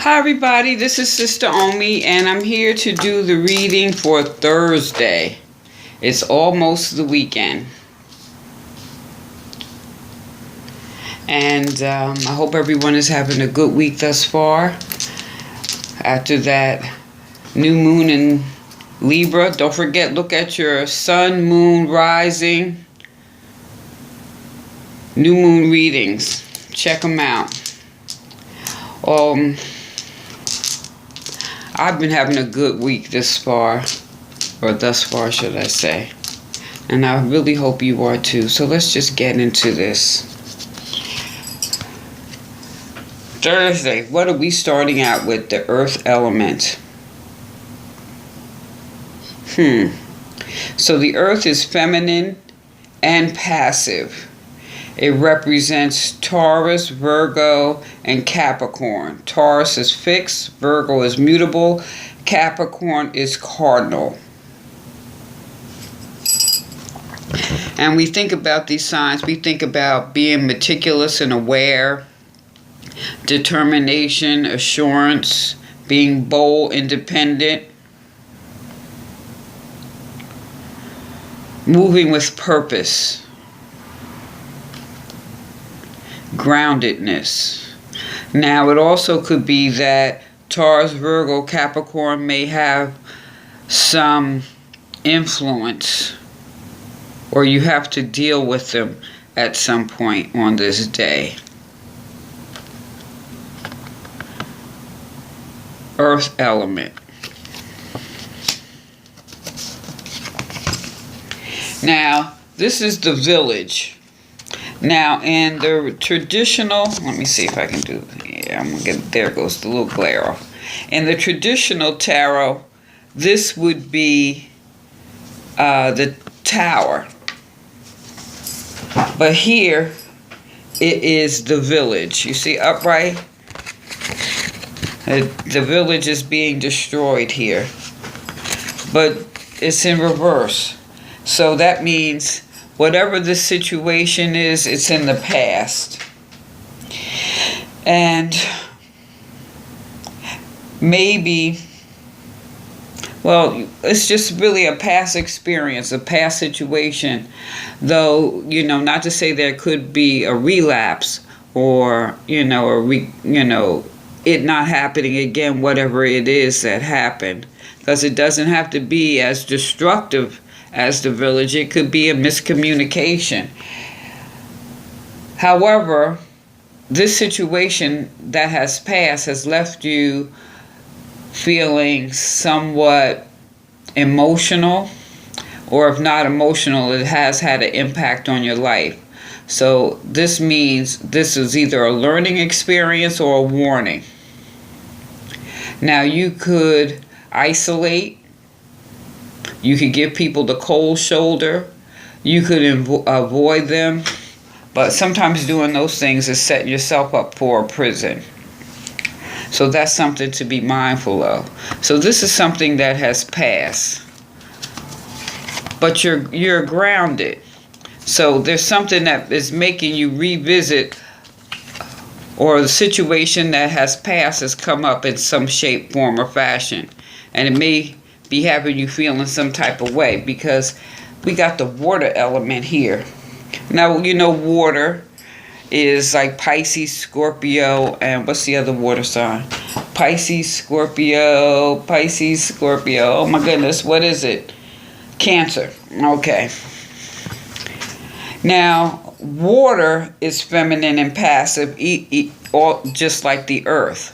Hi everybody, this is Sister Omi and I'm here to do the reading for Thursday. It's almost the weekend. And I hope everyone is having a good week thus far. After that new moon in Libra, don't forget, look at your sun, moon, rising, new moon readings. Check them out. I've been having a good week thus far should I say, and I really hope you are too. So let's just get into this. Thursday, what are we starting out with? The earth element. So the earth is feminine and passive. It represents Taurus, Virgo, and Capricorn. Taurus is fixed, Virgo is mutable, Capricorn is cardinal. And we think about these signs, we think about being meticulous and aware, determination, assurance, being bold, independent, moving with purpose, groundedness. Now it also could be that Taurus, Virgo, Capricorn may have some influence, or you have to deal with them at some point on this day. Earth element. Now this is the village. Now, in the traditional, let me see if I can do, yeah, I'm going to get, there goes the little glare off. In the traditional tarot, this would be the tower. But here, it is the village. You see upright? The village is being destroyed here. But it's in reverse. So that means whatever the situation is, it's in the past. And maybe, well, it's just really a past experience, a past situation. Though, not to say there could be a relapse or, it not happening again, whatever it is that happened. Because it doesn't have to be as destructive as the village. It could be a miscommunication. However, this situation that has passed has left you feeling somewhat emotional, or if not emotional, it has had an impact on your life. So this means this is either a learning experience or a warning. Now you could isolate. You could give people the cold shoulder. You could avoid them. But sometimes doing those things is setting yourself up for a prison. So that's something to be mindful of. So this is something that has passed. But you're grounded. So there's something that is making you revisit, or the situation that has passed has come up in some shape, form, or fashion. And it may be having you feeling some type of way, because we got the water element here. Now, water is like Pisces, Scorpio, and what's the other water sign? Pisces, Scorpio. Oh my goodness, what is it? Cancer. Okay. Now, water is feminine and passive, all just like the earth.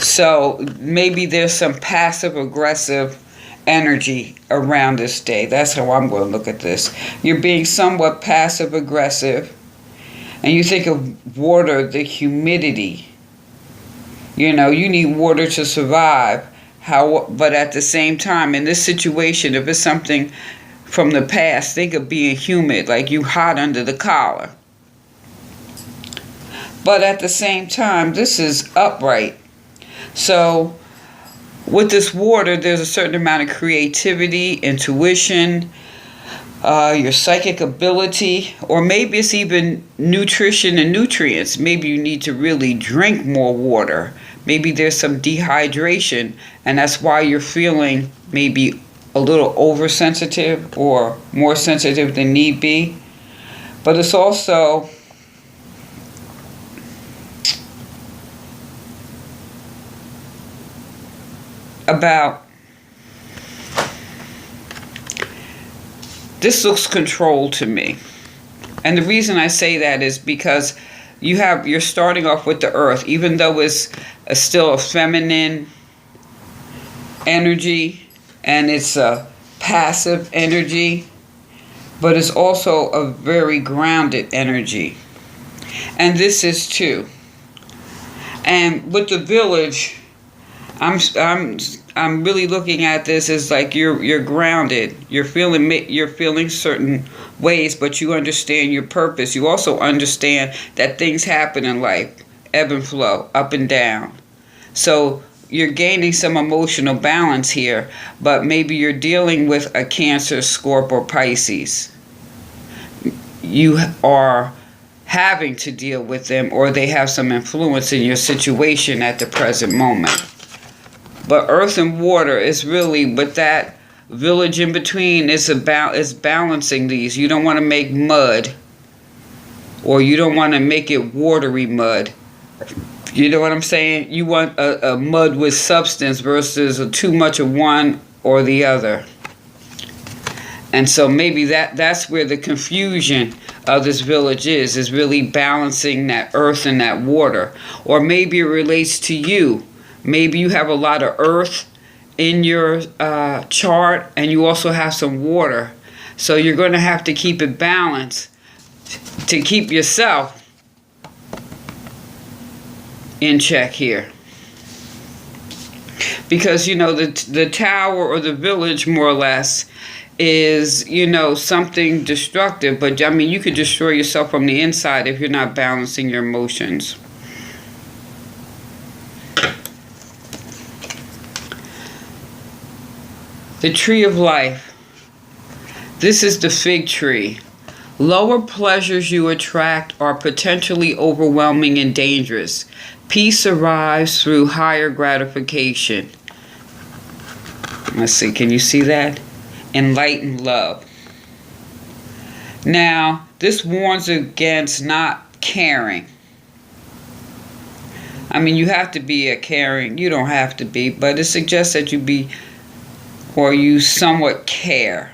So maybe there's some passive aggressive energy around this day. That's how I'm going to look at this. You're being somewhat passive aggressive, and you think of water, the humidity. You need water to survive. But at the same time, in this situation, if it's something from the past, think of being humid, like you hot under the collar. But at the same time, this is upright. So with this water, there's a certain amount of creativity, intuition, your psychic ability, or maybe it's even nutrition and nutrients. Maybe you need to really drink more water Maybe there's some dehydration, and that's why you're feeling maybe a little oversensitive or more sensitive than need be. But it's also about, this looks controlled to me. And the reason I say that is because you're starting off with the earth, even though it's still a feminine energy and it's a passive energy, but it's also a very grounded energy. And this is too. And with the village, I'm really looking at this as like you're grounded. You're feeling certain ways, but you understand your purpose. You also understand that things happen in life, ebb and flow, up and down. So you're gaining some emotional balance here, but maybe you're dealing with a Cancer, Scorpio, or Pisces. You are having to deal with them, or they have some influence in your situation at the present moment. But earth and water is really, with that village in between, is balancing these. You don't want to make mud, or you don't want to make it watery mud. You know what I'm saying? You want a mud with substance versus too much of one or the other. And so maybe that's where the confusion of this village is really balancing that earth and that water. Or maybe it relates to you. Maybe you have a lot of earth in your chart, and you also have some water. So you're going to have to keep it balanced to keep yourself in check here. Because, the tower or the village, more or less, is, something destructive. But, you could destroy yourself from the inside if you're not balancing your emotions. The tree of life. This is the fig tree. Lower pleasures you attract are potentially overwhelming and dangerous. Peace arrives through higher gratification. Let's see, can you see that? Enlightened love. Now, this warns against not caring. You have to be a caring, you don't have to be, but it suggests that you be, or you somewhat care.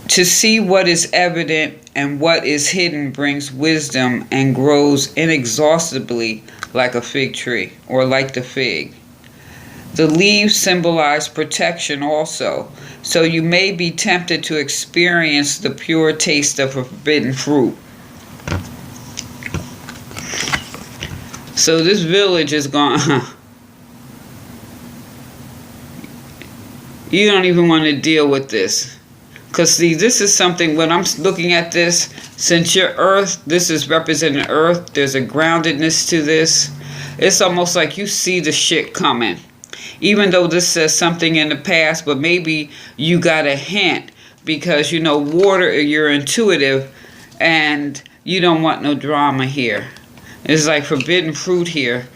To see what is evident and what is hidden brings wisdom and grows inexhaustibly like a fig tree, or like the fig. The leaves symbolize protection also, so you may be tempted to experience the pure taste of forbidden fruit. So this village is gone. You don't even want to deal with this. Because see, this is something, when I'm looking at this, since your earth, this is representing earth, there's a groundedness to this. It's almost like you see the shit coming. Even though this says something in the past, but maybe you got a hint. Because, water, you're intuitive, and you don't want no drama here. It's like forbidden fruit here.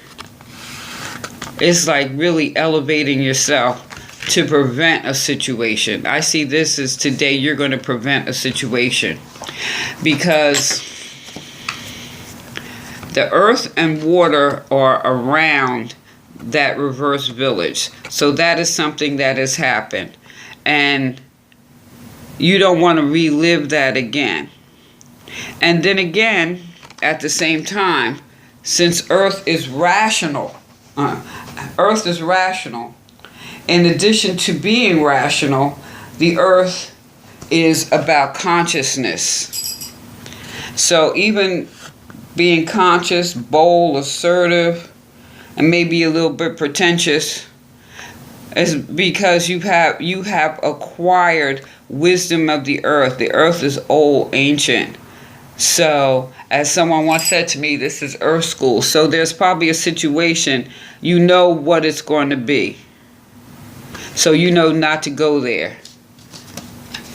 It's like really elevating yourself to prevent a situation. I see this as today you're going to prevent a situation. Because the earth and water are around that reverse village. So that is something that has happened. And you don't want to relive that again. And then again, at the same time, since earth is rational, in addition to being rational, the earth is about consciousness. So even being conscious, bold, assertive, and maybe a little bit pretentious, is because you have acquired wisdom of the earth. The earth is old, ancient. So, as someone once said to me, this is earth school. So there's probably a situation, you know what it's going to be. So you know not to go there.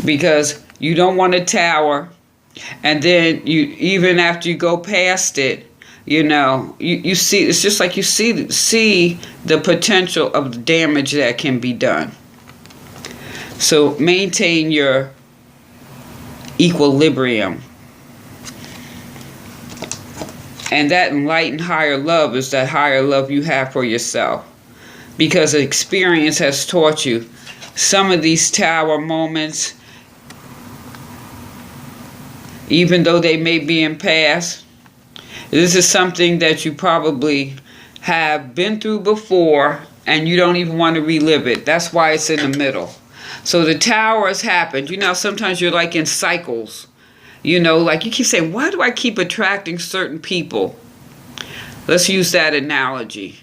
Because you don't want a tower And then even after you go past it, you see, it's just like you see the potential of the damage that can be done. So maintain your equilibrium. And that enlightened higher love is that higher love you have for yourself. Because experience has taught you some of these tower moments, even though they may be in past, this is something that you probably have been through before and you don't even want to relive it. That's why it's in the middle. So the tower has happened. Sometimes you're like in cycles. Like you keep saying, why do I keep attracting certain people? Let's use that analogy.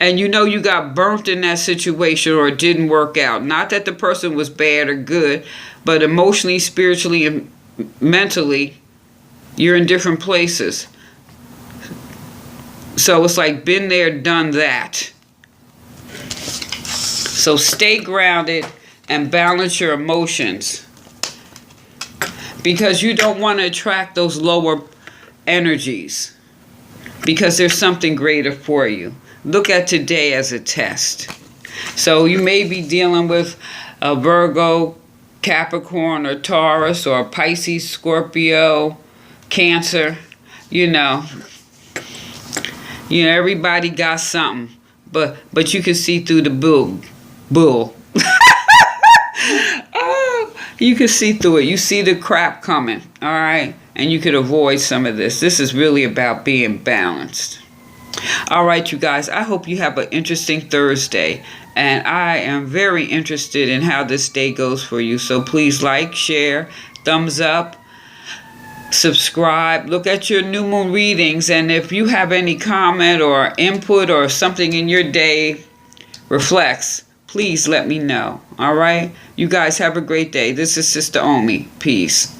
And you got burnt in that situation or it didn't work out. Not that the person was bad or good, but emotionally, spiritually, and mentally, you're in different places. So it's like been there, done that. So stay grounded and balance your emotions. Because you don't want to attract those lower energies. Because there's something greater for you. Look at today as a test. So you may be dealing with a Virgo, Capricorn, or Taurus, or Pisces, Scorpio, Cancer. Everybody got something. But you can see through the bull. Oh, you can see through it. You see the crap coming. All right? And you could avoid some of this. This is really about being balanced. All right, you guys. I hope you have an interesting Thursday. And I am very interested in how this day goes for you. So please like, share, thumbs up, subscribe. Look at your new moon readings. And if you have any comment or input or something in your day reflects, please let me know. All right? You guys have a great day. This is Sister Omi. Peace.